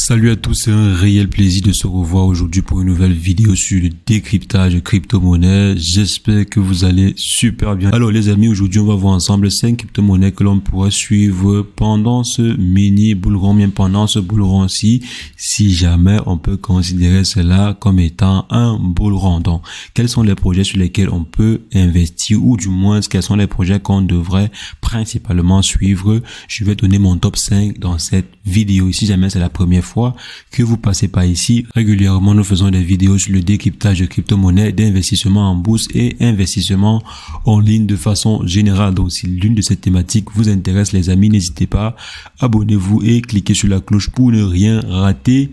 Salut à tous, c'est un réel plaisir de se revoir aujourd'hui pour une nouvelle vidéo sur le décryptage de crypto-monnaies. J'espère que vous allez super bien. Alors les amis, aujourd'hui on va voir ensemble 5 crypto-monnaies que l'on pourra suivre pendant ce mini bull run, bien pendant ce bull run-ci, si jamais on peut considérer cela comme étant un bull run. Donc, quels sont les projets sur lesquels on peut investir ou du moins quels sont les projets qu'on devrait principalement suivre. Je vais donner mon top 5 dans cette vidéo. Si jamais c'est la première fois que vous passez par ici, régulièrement nous faisons des vidéos sur le décryptage de crypto-monnaies, d'investissement en bourse et investissement en ligne de façon générale. Donc si l'une de ces thématiques vous intéresse les amis, n'hésitez pas, abonnez-vous et cliquez sur la cloche pour ne rien rater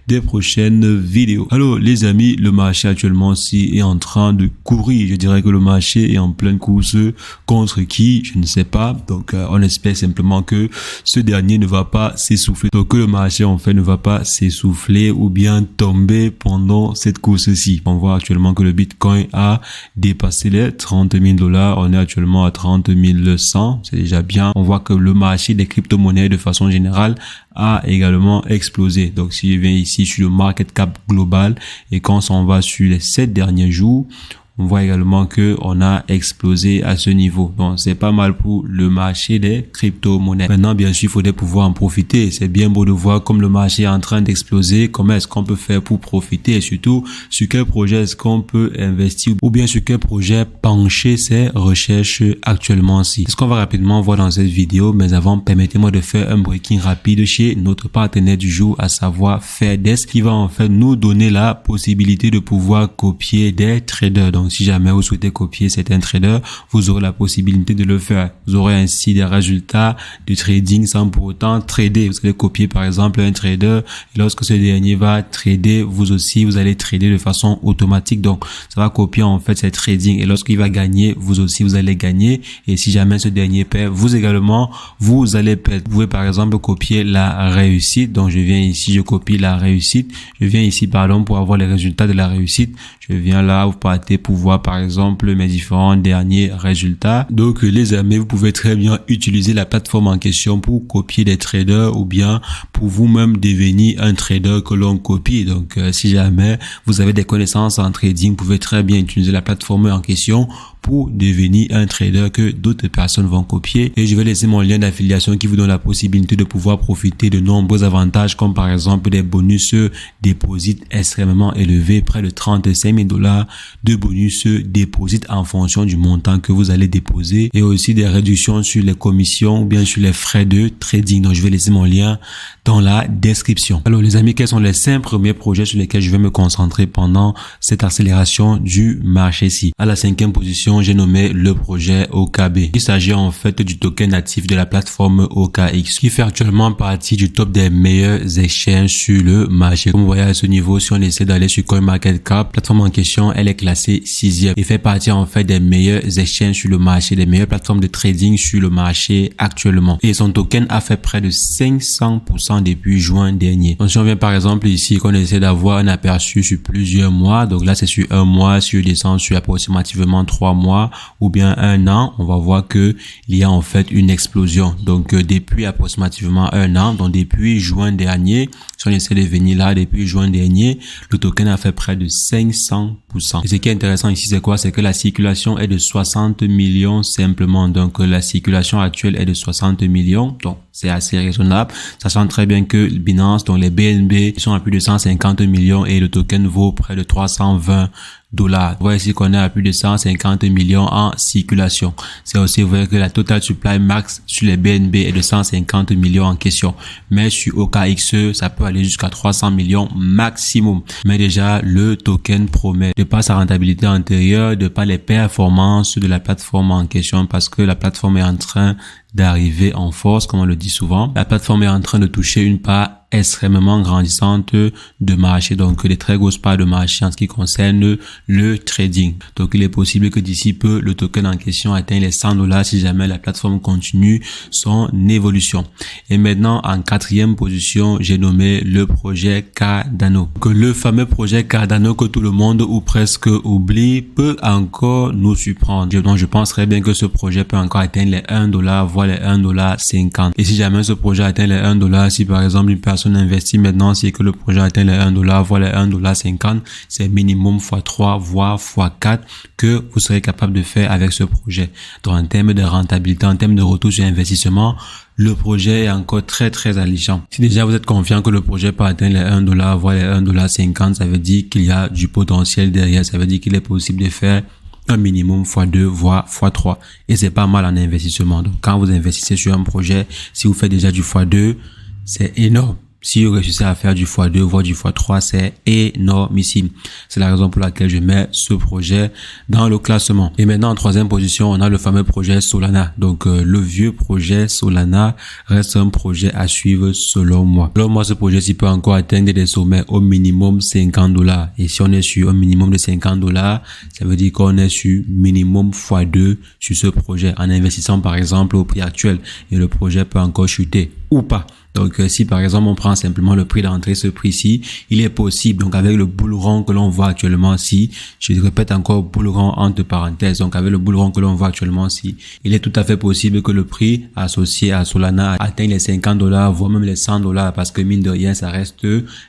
des prochaines vidéos. Alors les amis, le marché actuellement aussi est en train de courir. Je dirais que le marché est en pleine course contre qui, je ne sais pas. Donc on espère simplement que ce dernier ne va pas s'essouffler. Donc que le marché en fait ne va pas s'essouffler ou bien tomber pendant cette course-ci. On voit actuellement que le Bitcoin a dépassé les 30 000 $. On est actuellement à 30 100. C'est déjà bien. On voit que le marché des crypto-monnaies de façon générale a également explosé. Donc si je viens ici sur le market cap global et quand on va sur les 7 derniers jours, on voit également que on a explosé à ce niveau. Donc c'est pas mal pour le marché des crypto-monnaies. Maintenant bien sûr il faudrait pouvoir en profiter. C'est bien beau de voir comme le marché est en train d'exploser. Comment est-ce qu'on peut faire pour profiter et surtout sur quel projet est-ce qu'on peut investir ou bien sur quel projet pencher ses recherches actuellement ici. C'est ce qu'on va rapidement voir dans cette vidéo, mais avant permettez-moi de faire un breaking rapide chez notre partenaire du jour, à savoir Fairdesk, qui va en fait nous donner la possibilité de pouvoir copier des traders. Donc si jamais vous souhaitez copier certains traders, vous aurez la possibilité de le faire. Vous aurez ainsi des résultats de trading sans pour autant trader. Vous allez copier par exemple un trader et lorsque ce dernier va trader, vous aussi vous allez trader de façon automatique. Donc ça va copier en fait ses trading et lorsqu'il va gagner, vous aussi vous allez gagner et si jamais ce dernier perd, vous également vous allez perdre. Vous pouvez par exemple copier la réussite. Donc je viens ici, je copie la réussite. Je viens ici pardon pour avoir les résultats de la réussite. Je viens là, vous partez pour voir par exemple mes différents derniers résultats. Donc les amis, vous pouvez très bien utiliser la plateforme en question pour copier des traders ou bien pour vous-même devenir un trader que l'on copie. Donc si jamais vous avez des connaissances en trading, vous pouvez très bien utiliser la plateforme en question pour devenir un trader que d'autres personnes vont copier. Et je vais laisser mon lien d'affiliation qui vous donne la possibilité de pouvoir profiter de nombreux avantages comme par exemple des bonus déposit extrêmement élevés, près de 35 000 $ de bonus déposit en fonction du montant que vous allez déposer et aussi des réductions sur les commissions ou bien sur les frais de trading. Donc je vais laisser mon lien dans la description. Alors les amis, quels sont les 5 premiers projets sur lesquels je vais me concentrer pendant cette accélération du marché-ci? À la 5e position, j'ai nommé le projet OKB. Il s'agit en fait du token natif de la plateforme OKX qui fait actuellement partie du top des meilleurs exchanges sur le marché. Comme vous voyez à ce niveau, si on essaie d'aller sur CoinMarketCap, la plateforme en question, elle est classée 6e. Il fait partie en fait des meilleurs exchanges sur le marché, des meilleures plateformes de trading sur le marché actuellement. Et son token a fait près de 500% depuis juin dernier. Donc si on vient par exemple ici, qu'on essaie d'avoir un aperçu sur plusieurs mois, donc là c'est sur un mois, si je descends sur approximativement 3 mois ou bien un an, on va voir que il y a en fait une explosion. Donc depuis approximativement un an, donc depuis juin dernier, si on essaie de venir là, depuis juin dernier, le token a fait près de 500%. Et ce qui est intéressant ici, c'est quoi? C'est que la circulation est de 60 millions simplement. Donc la circulation actuelle est de 60 millions. Donc c'est assez raisonnable, sachant très bien que Binance, donc les BNB, sont à plus de 150 millions et le token vaut près de 320 $. Vous voyez ici qu'on est à plus de 150 millions en circulation. C'est aussi vrai que la total supply max sur les BNB est de 150 millions en question. Mais sur OKX, ça peut aller jusqu'à 300 millions maximum. Mais déjà, le token promet, de par sa rentabilité antérieure, de par les performances de la plateforme en question, parce que la plateforme est en train d'arriver en force, comme on le dit souvent. La plateforme est en train de toucher une part extrêmement grandissante de marché, donc des très grosses parts de marché en ce qui concerne le trading. Donc il est possible que d'ici peu le token en question atteigne les 100 $ si jamais la plateforme continue son évolution. Et maintenant en 4e position, j'ai nommé le projet Cardano. Que le fameux projet Cardano que tout le monde ou presque oublie peut encore nous surprendre. Donc je pense très bien que ce projet peut encore atteindre les 1 $, voire les 1,50 $. Et si jamais ce projet atteint les 1 $, si par exemple une personne personne investit maintenant, c'est que le projet atteint les 1 dollar, voire les 1,50 $, c'est minimum x3, voire x4 que vous serez capable de faire avec ce projet. Donc, en termes de rentabilité, en termes de retour sur investissement, le projet est encore très alléchant. Si déjà vous êtes confiant que le projet peut atteindre les 1 dollar, voire les 1,50 $, ça veut dire qu'il y a du potentiel derrière, ça veut dire qu'il est possible de faire un minimum x2, voire x3. Et c'est pas mal en investissement. Donc, quand vous investissez sur un projet, si vous faites déjà du x2, c'est énorme. Si vous réussissez à faire du x2, voire du x3, c'est énormissime. C'est la raison pour laquelle je mets ce projet dans le classement. Et maintenant, en troisième position, on a le fameux projet Solana. Donc, le vieux projet Solana reste un projet à suivre selon moi. Selon moi, ce projet-ci peut encore atteindre des sommets au minimum 50 $. Et si on est sur un minimum de 50 $, ça veut dire qu'on est sur minimum x2 sur ce projet en investissant par exemple au prix actuel. Et le projet peut encore chuter ou pas. Donc, si par exemple on prend simplement le prix d'entrée, ce prix-ci, il est possible, donc avec le bull run que l'on voit actuellement ici, je répète encore bull run entre parenthèses, donc avec le bull run que l'on voit actuellement ici, il est tout à fait possible que le prix associé à Solana atteigne les 50 $, voire même les 100 $, parce que mine de rien, ça reste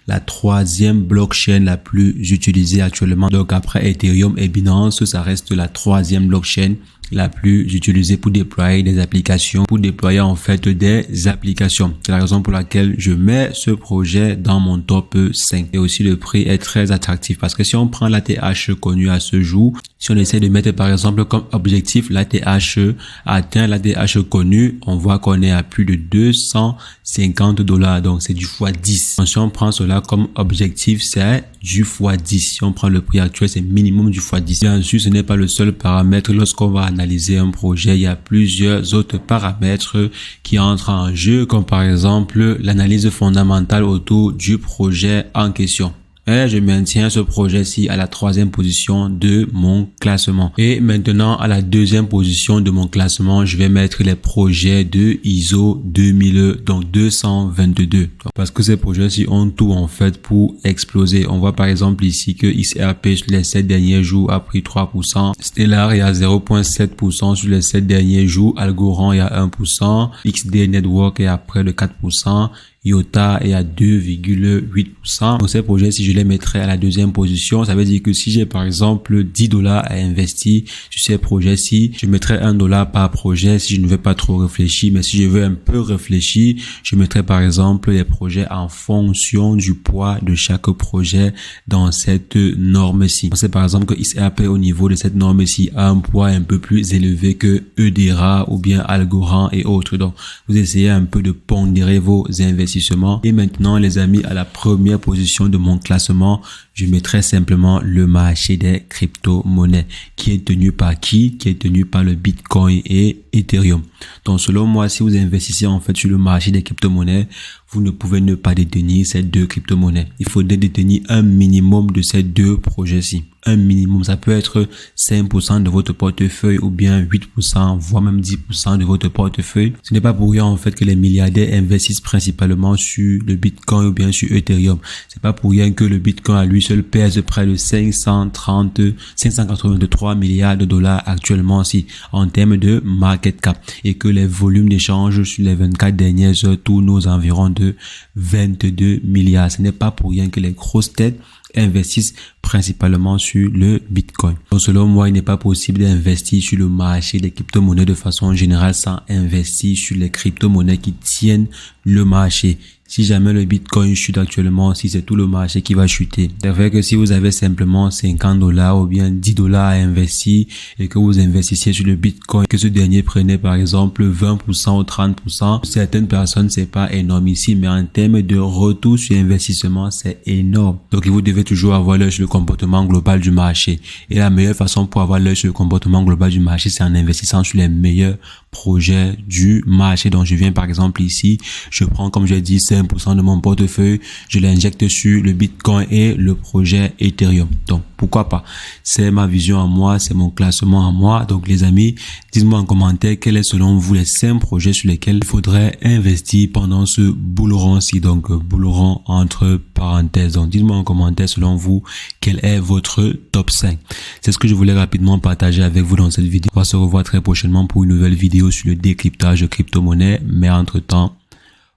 la troisième blockchain la plus utilisée actuellement. Donc après Ethereum et Binance, ça reste la troisième blockchain la plus utilisée pour déployer des applications, pour déployer en fait des applications. C'est la raison pour laquelle je mets ce projet dans mon top 5. Et aussi le prix est très attractif parce que si on prend l'ATH connu à ce jour, si on essaie de mettre par exemple comme objectif l'ATH atteint l'ATH connu, on voit qu'on est à plus de 250 $. Donc c'est du x10. Si on prend cela comme objectif, c'est du x10. Si on prend le prix actuel, c'est minimum du x10. Bien sûr, ce n'est pas le seul paramètre. Lorsqu'on va analyser un projet, il y a plusieurs autres paramètres qui entrent en jeu, comme par exemple l'analyse fondamentale autour du projet en question. Et je maintiens ce projet-ci à la troisième position de mon classement. Et maintenant, à la deuxième position de mon classement, je vais mettre les projets de ISO 2000, donc 222. Parce que ces projets-ci ont tout en fait pour exploser. On voit par exemple ici que XRP sur les 7 derniers jours a pris 3%. Stellar est à 0,7% sur les 7 derniers jours. Algorand est à 1%. XD Network est à près de 4%. IOTA est à 2,8%. Donc ces projets, si je les mettrais à la deuxième position, ça veut dire que si j'ai par exemple 10 $ à investir sur ces projets-ci, je mettrais 1 $ par projet si je ne veux pas trop réfléchir. Mais si je veux un peu réfléchir, je mettrais par exemple les projets en fonction du poids de chaque projet dans cette norme-ci. On sait par exemple que XRP au niveau de cette norme-ci a un poids un peu plus élevé que Eudera ou bien Algorand et autres. Donc vous essayez un peu de pondérer vos investissements. Et maintenant les amis, à la première position de mon classement, je mettrai simplement le marché des crypto-monnaies qui est tenu par qui? Qui est tenu par le Bitcoin et Ethereum. Donc selon moi, si vous investissez en fait sur le marché des crypto-monnaies, vous ne pouvez ne pas détenir ces deux crypto-monnaies. Il faudrait détenir un minimum de ces deux projets-ci. Un minimum, ça peut être 5% de votre portefeuille ou bien 8%, voire même 10% de votre portefeuille. Ce n'est pas pour rien en fait que les milliardaires investissent principalement sur le Bitcoin ou bien sur Ethereum. C'est pas pour rien que le Bitcoin à lui seul pèse près de 583 milliards de dollars actuellement aussi en termes de market cap et que les volumes d'échange sur les 24 dernières heures tournent aux environs de 22 milliards. Ce n'est pas pour rien que les grosses têtes investissent principalement sur le Bitcoin. Donc selon moi, il n'est pas possible d'investir sur le marché des crypto-monnaies de façon générale sans investir sur les crypto-monnaies qui tiennent le marché. Si jamais le Bitcoin chute actuellement, si c'est tout le marché qui va chuter. C'est vrai que si vous avez simplement 50 $ ou bien 10 $ à investir et que vous investissiez sur le Bitcoin, que ce dernier prenait par exemple 20% ou 30%, pour certaines personnes, c'est pas énorme ici, mais en termes de retour sur investissement, c'est énorme. Donc, vous devez toujours avoir l'œil sur le comportement global du marché. Et la meilleure façon pour avoir l'œil sur le comportement global du marché, c'est en investissant sur les meilleurs projets du marché. Donc, je viens par exemple ici, je prends comme j'ai dit 5% de mon portefeuille, je l'injecte sur le Bitcoin et le projet Ethereum. Donc, pourquoi pas? C'est ma vision à moi, c'est mon classement à moi. Donc, les amis, dites-moi en commentaire quels est selon vous les 5 projets sur lesquels il faudrait investir pendant ce bull run-ci. Donc, bull run entre parenthèses. Donc, dites-moi en commentaire selon vous quel est votre top 5. C'est ce que je voulais rapidement partager avec vous dans cette vidéo. On va se revoir très prochainement pour une nouvelle vidéo sur le décryptage de crypto-monnaies. Mais entre-temps,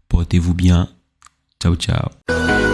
portez-vous bien. Ciao, ciao.